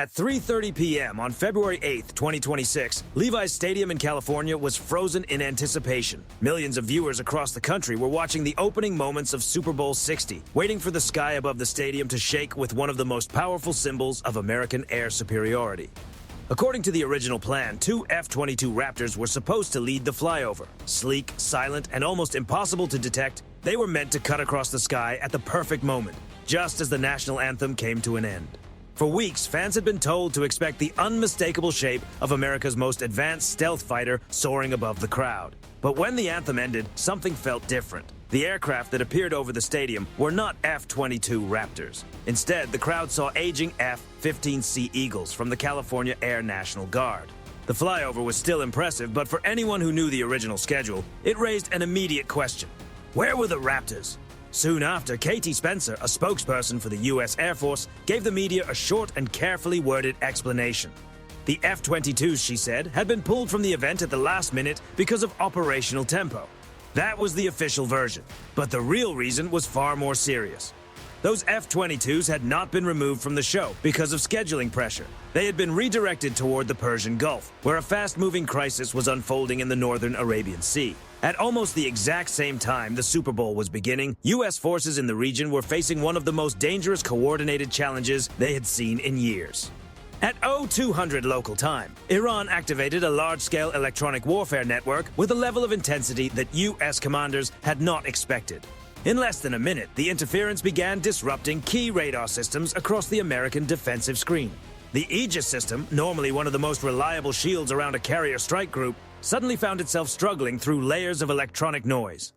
At 3:30 p.m. on February 8, 2026, Levi's Stadium in California was frozen in anticipation. Millions of viewers across the country were watching the opening moments of Super Bowl 60, waiting for the sky above the stadium to shake with one of the most powerful symbols of American air superiority. According to the original plan, two F-22 Raptors were supposed to lead the flyover. Sleek, silent, and almost impossible to detect, they were meant to cut across the sky at the perfect moment, just as the national anthem came to an end. For weeks, fans had been told to expect the unmistakable shape of America's most advanced stealth fighter soaring above the crowd. But when the anthem ended, something felt different. The aircraft that appeared over the stadium were not F-22 Raptors. Instead, the crowd saw aging F-15C Eagles from the California Air National Guard. The flyover was still impressive, but for anyone who knew the original schedule, it raised an immediate question. Where were the Raptors? Soon after, Katie Spencer, a spokesperson for the U.S. Air Force, gave the media a short and carefully worded explanation. The F-22s, she said, had been pulled from the event at the last minute because of operational tempo. That was the official version, but the real reason was far more serious. Those F-22s had not been removed from the show because of scheduling pressure. They had been redirected toward the Persian Gulf, where a fast-moving crisis was unfolding in the northern Arabian Sea. At almost the exact same time the Super Bowl was beginning, U.S. forces in the region were facing one of the most dangerous coordinated challenges they had seen in years. At 0200 local time, Iran activated a large-scale electronic warfare network with a level of intensity that U.S. commanders had not expected. In less than a minute, the interference began disrupting key radar systems across the American defensive screen. The Aegis system, normally one of the most reliable shields around a carrier strike group, suddenly found itself struggling through layers of electronic noise.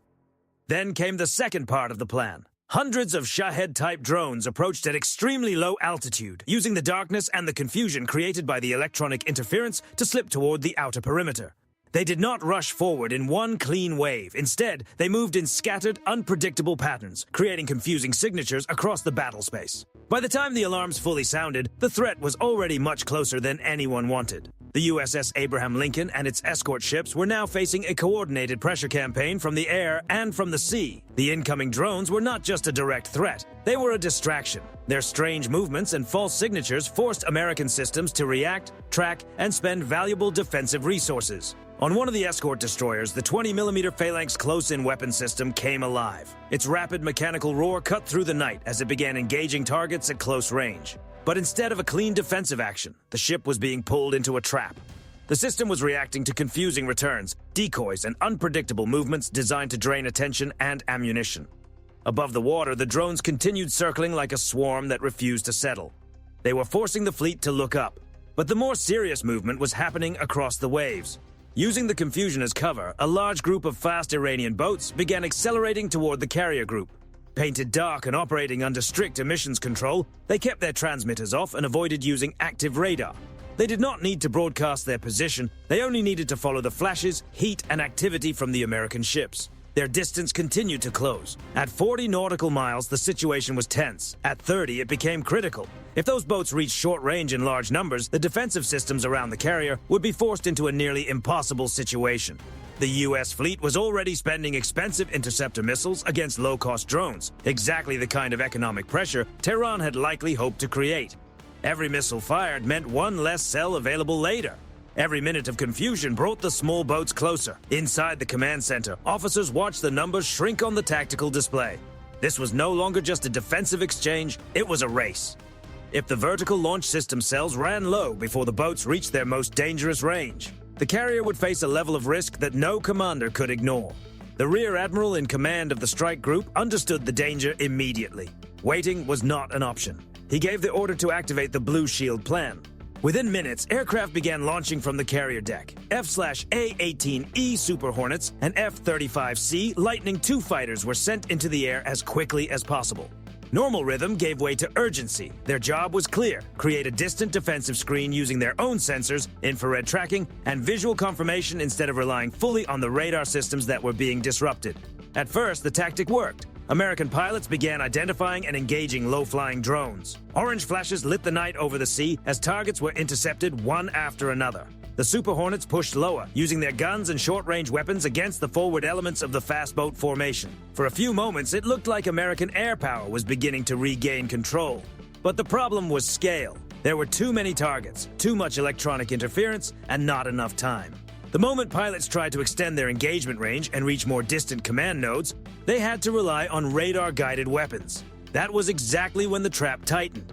Then came the second part of the plan. Hundreds of Shahed-type drones approached at extremely low altitude, using the darkness and the confusion created by the electronic interference to slip toward the outer perimeter. They did not rush forward in one clean wave. Instead, they moved in scattered, unpredictable patterns, creating confusing signatures across the battle space. By the time the alarms fully sounded, the threat was already much closer than anyone wanted. The USS Abraham Lincoln and its escort ships were now facing a coordinated pressure campaign from the air and from the sea. The incoming drones were not just a direct threat, they were a distraction. Their strange movements and false signatures forced American systems to react, track, and spend valuable defensive resources. On one of the escort destroyers, the 20mm Phalanx close-in weapon system came alive. Its rapid mechanical roar cut through the night as it began engaging targets at close range. But instead of a clean defensive action, the ship was being pulled into a trap. The system was reacting to confusing returns, decoys, and unpredictable movements designed to drain attention and ammunition. Above the water, the drones continued circling like a swarm that refused to settle. They were forcing the fleet to look up. But the more serious movement was happening across the waves. Using the confusion as cover, a large group of fast Iranian boats began accelerating toward the carrier group. Painted dark and operating under strict emissions control, they kept their transmitters off and avoided using active radar. They did not need to broadcast their position, they only needed to follow the flashes, heat, and activity from the American ships. Their distance continued to close. At 40 nautical miles, the situation was tense. At 30, it became critical. If those boats reached short range in large numbers, the defensive systems around the carrier would be forced into a nearly impossible situation. The U.S. fleet was already spending expensive interceptor missiles against low-cost drones, exactly the kind of economic pressure Tehran had likely hoped to create. Every missile fired meant one less cell available later. Every minute of confusion brought the small boats closer. Inside the command center, officers watched the numbers shrink on the tactical display. This was no longer just a defensive exchange, it was a race. If the vertical launch system cells ran low before the boats reached their most dangerous range, the carrier would face a level of risk that no commander could ignore. The rear admiral in command of the strike group understood the danger immediately. Waiting was not an option. He gave the order to activate the Blue Shield plan. Within minutes, aircraft began launching from the carrier deck. F/A-18E Super Hornets and F-35C Lightning II fighters were sent into the air as quickly as possible. Normal rhythm gave way to urgency. Their job was clear: create a distant defensive screen using their own sensors, infrared tracking, and visual confirmation instead of relying fully on the radar systems that were being disrupted. At first, the tactic worked. American pilots began identifying and engaging low-flying drones. Orange flashes lit the night over the sea as targets were intercepted one after another. The Super Hornets pushed lower, using their guns and short-range weapons against the forward elements of the fast boat formation. For a few moments, it looked like American air power was beginning to regain control. But the problem was scale. There were too many targets, too much electronic interference, and not enough time. The moment pilots tried to extend their engagement range and reach more distant command nodes, they had to rely on radar-guided weapons. That was exactly when the trap tightened.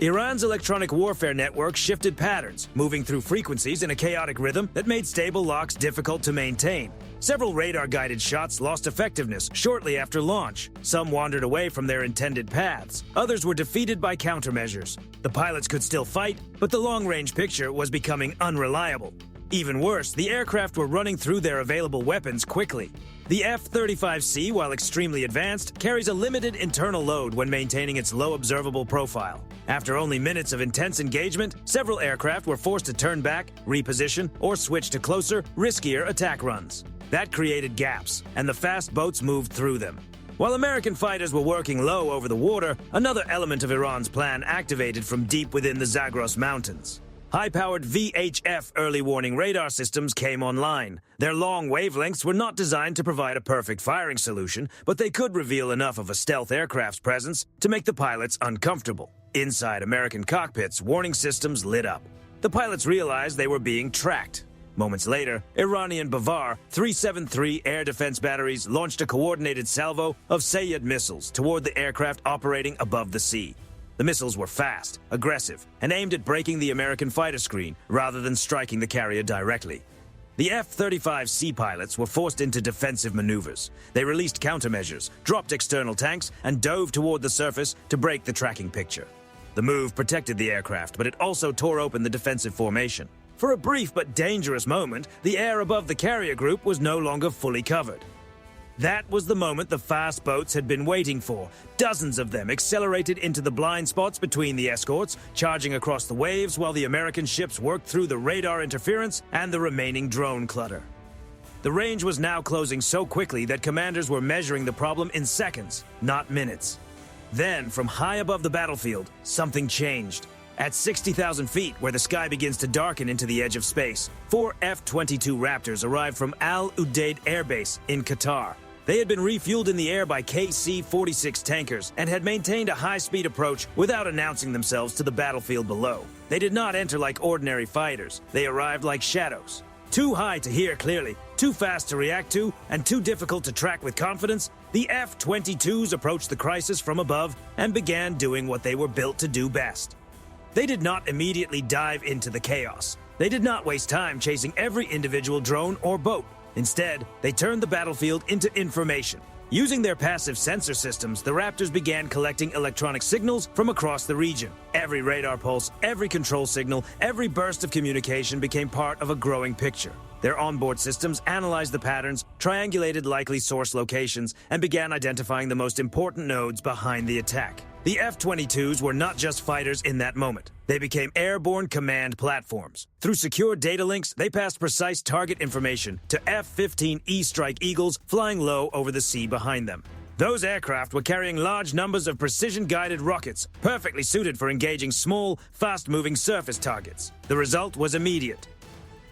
Iran's electronic warfare network shifted patterns, moving through frequencies in a chaotic rhythm that made stable locks difficult to maintain. Several radar-guided shots lost effectiveness shortly after launch. Some wandered away from their intended paths. Others were defeated by countermeasures. The pilots could still fight, but the long-range picture was becoming unreliable. Even worse, the aircraft were running through their available weapons quickly. The F-35C, while extremely advanced, carries a limited internal load when maintaining its low observable profile. After only minutes of intense engagement, several aircraft were forced to turn back, reposition, or switch to closer, riskier attack runs. That created gaps, and the fast boats moved through them. While American fighters were working low over the water, another element of Iran's plan activated from deep within the Zagros Mountains. High-powered VHF early warning radar systems came online. Their long wavelengths were not designed to provide a perfect firing solution, but they could reveal enough of a stealth aircraft's presence to make the pilots uncomfortable. Inside American cockpits, warning systems lit up. The pilots realized they were being tracked. Moments later, Iranian Bavar 373 air defense batteries launched a coordinated salvo of Sayed missiles toward the aircraft operating above the sea. The missiles were fast, aggressive, and aimed at breaking the American fighter screen rather than striking the carrier directly. The F-35C pilots were forced into defensive maneuvers. They released countermeasures, dropped external tanks, and dove toward the surface to break the tracking picture. The move protected the aircraft, but it also tore open the defensive formation. For a brief but dangerous moment, the air above the carrier group was no longer fully covered. That was the moment the fast boats had been waiting for. Dozens of them accelerated into the blind spots between the escorts, charging across the waves while the American ships worked through the radar interference and the remaining drone clutter. The range was now closing so quickly that commanders were measuring the problem in seconds, not minutes. Then, from high above the battlefield, something changed. At 60,000 feet, where the sky begins to darken into the edge of space, 4 F-22 Raptors arrived from Al Udeid Air Base in Qatar. They had been refueled in the air by KC-46 tankers and had maintained a high-speed approach without announcing themselves to the battlefield below. They did not enter like ordinary fighters. They arrived like shadows. Too high to hear clearly, too fast to react to, and too difficult to track with confidence, the F-22s approached the crisis from above and began doing what they were built to do best. They did not immediately dive into the chaos. They did not waste time chasing every individual drone or boat. Instead, they turned the battlefield into information. Using their passive sensor systems, the Raptors began collecting electronic signals from across the region. Every radar pulse, every control signal, every burst of communication became part of a growing picture. Their onboard systems analyzed the patterns, triangulated likely source locations, and began identifying the most important nodes behind the attack. The F-22s were not just fighters in that moment. They became airborne command platforms. Through secure data links, they passed precise target information to F-15E Strike Eagles flying low over the sea behind them. Those aircraft were carrying large numbers of precision-guided rockets, perfectly suited for engaging small, fast-moving surface targets. The result was immediate.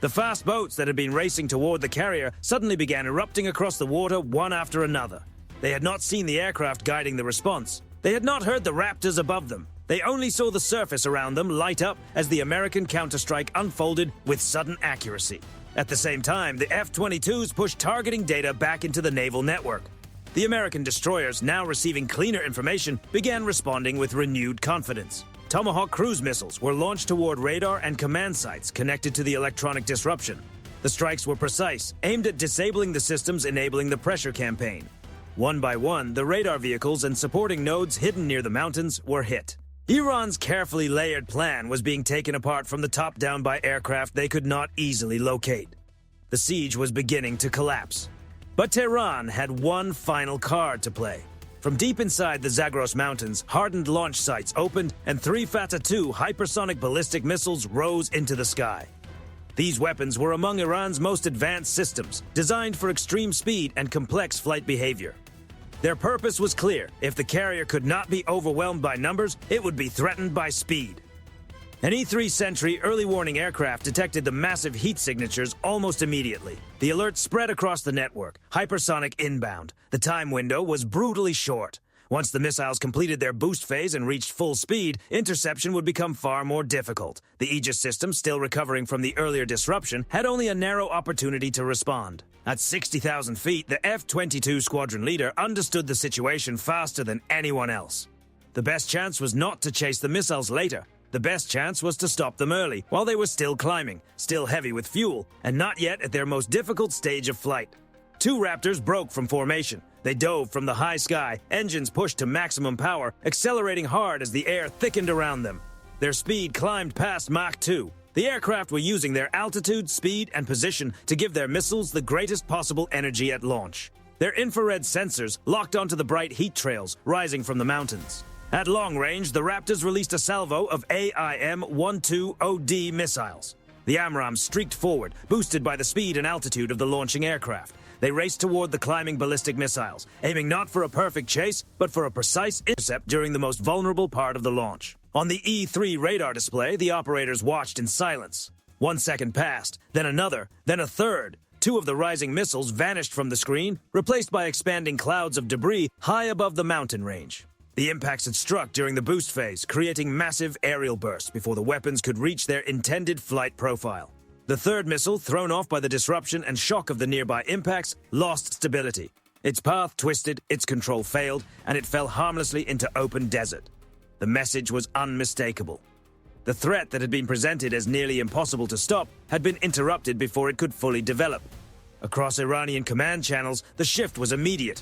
The fast boats that had been racing toward the carrier suddenly began erupting across the water one after another. They had not seen the aircraft guiding the response. They had not heard the Raptors above them. They only saw the surface around them light up as the American counterstrike unfolded with sudden accuracy. At the same time, the F-22s pushed targeting data back into the naval network. The American destroyers, now receiving cleaner information, began responding with renewed confidence. Tomahawk cruise missiles were launched toward radar and command sites connected to the electronic disruption. The strikes were precise, aimed at disabling the systems enabling the pressure campaign. One by one, the radar vehicles and supporting nodes hidden near the mountains were hit. Iran's carefully layered plan was being taken apart from the top down by aircraft they could not easily locate. The siege was beginning to collapse. But Tehran had one final card to play. From deep inside the Zagros Mountains, hardened launch sites opened and 3 Fateh-2 hypersonic ballistic missiles rose into the sky. These weapons were among Iran's most advanced systems, designed for extreme speed and complex flight behavior. Their purpose was clear. If the carrier could not be overwhelmed by numbers, it would be threatened by speed. An E-3 Sentry early warning aircraft detected the massive heat signatures almost immediately. The alert spread across the network, hypersonic inbound. The time window was brutally short. Once the missiles completed their boost phase and reached full speed, interception would become far more difficult. The Aegis system, still recovering from the earlier disruption, had only a narrow opportunity to respond. At 60,000 feet, the F-22 squadron leader understood the situation faster than anyone else. The best chance was not to chase the missiles later. The best chance was to stop them early, while they were still climbing, still heavy with fuel, and not yet at their most difficult stage of flight. Two Raptors broke from formation. They dove from the high sky, engines pushed to maximum power, accelerating hard as the air thickened around them. Their speed climbed past Mach 2. The aircraft were using their altitude, speed, and position to give their missiles the greatest possible energy at launch. Their infrared sensors locked onto the bright heat trails rising from the mountains. At long range, the Raptors released a salvo of AIM-12OD missiles. The AMRAAM streaked forward, boosted by the speed and altitude of the launching aircraft. They raced toward the climbing ballistic missiles, aiming not for a perfect chase, but for a precise intercept during the most vulnerable part of the launch. On the E-3 radar display, the operators watched in silence. 1 second passed, then another, then a third. Two of the rising missiles vanished from the screen, replaced by expanding clouds of debris high above the mountain range. The impacts had struck during the boost phase, creating massive aerial bursts before the weapons could reach their intended flight profile. The third missile, thrown off by the disruption and shock of the nearby impacts, lost stability. Its path twisted, its control failed, and it fell harmlessly into open desert. The message was unmistakable. The threat that had been presented as nearly impossible to stop had been interrupted before it could fully develop. Across Iranian command channels, the shift was immediate.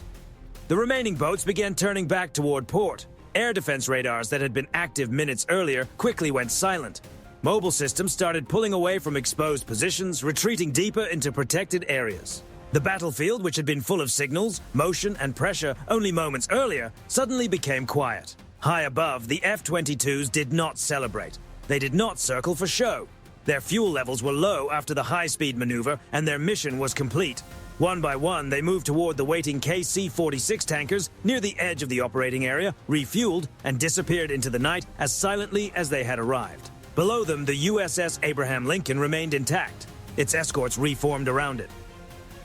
The remaining boats began turning back toward port. Air defense radars that had been active minutes earlier quickly went silent. Mobile systems started pulling away from exposed positions, retreating deeper into protected areas. The battlefield, which had been full of signals, motion, and pressure only moments earlier, suddenly became quiet. High above, the F-22s did not celebrate. They did not circle for show. Their fuel levels were low after the high-speed maneuver, and their mission was complete. One by one, they moved toward the waiting KC-46 tankers near the edge of the operating area, refueled, and disappeared into the night as silently as they had arrived. Below them, the USS Abraham Lincoln remained intact. Its escorts reformed around it.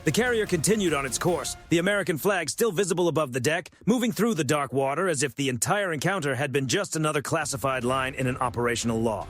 The carrier continued on its course, the American flag still visible above the deck, moving through the dark water as if the entire encounter had been just another classified line in an operational log.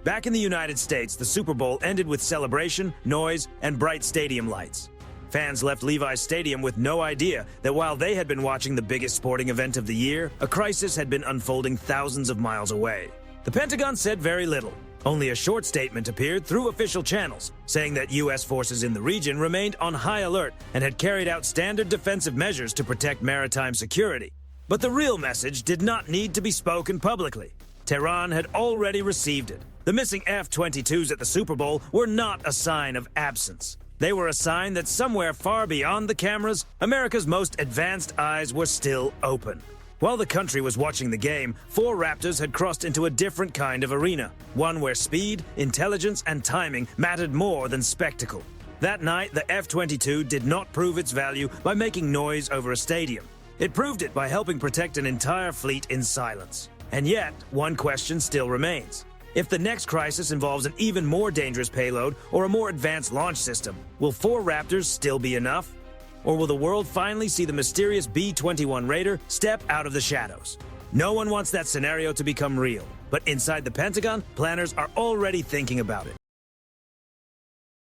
Back in the United States, the Super Bowl ended with celebration, noise, and bright stadium lights. Fans left Levi's Stadium with no idea that while they had been watching the biggest sporting event of the year, a crisis had been unfolding thousands of miles away. The Pentagon said very little. Only a short statement appeared through official channels, saying that U.S. forces in the region remained on high alert and had carried out standard defensive measures to protect maritime security. But the real message did not need to be spoken publicly. Tehran had already received it. The missing F-22s at the Super Bowl were not a sign of absence. They were a sign that somewhere far beyond the cameras, America's most advanced eyes were still open. While the country was watching the game, 4 Raptors had crossed into a different kind of arena, one where speed, intelligence, and timing mattered more than spectacle. That night, the F-22 did not prove its value by making noise over a stadium. It proved it by helping protect an entire fleet in silence. And yet, one question still remains. If the next crisis involves an even more dangerous payload or a more advanced launch system, will 4 Raptors still be enough? Or will the world finally see the mysterious B-21 Raider step out of the shadows? No one wants that scenario to become real, but inside the Pentagon, planners are already thinking about it.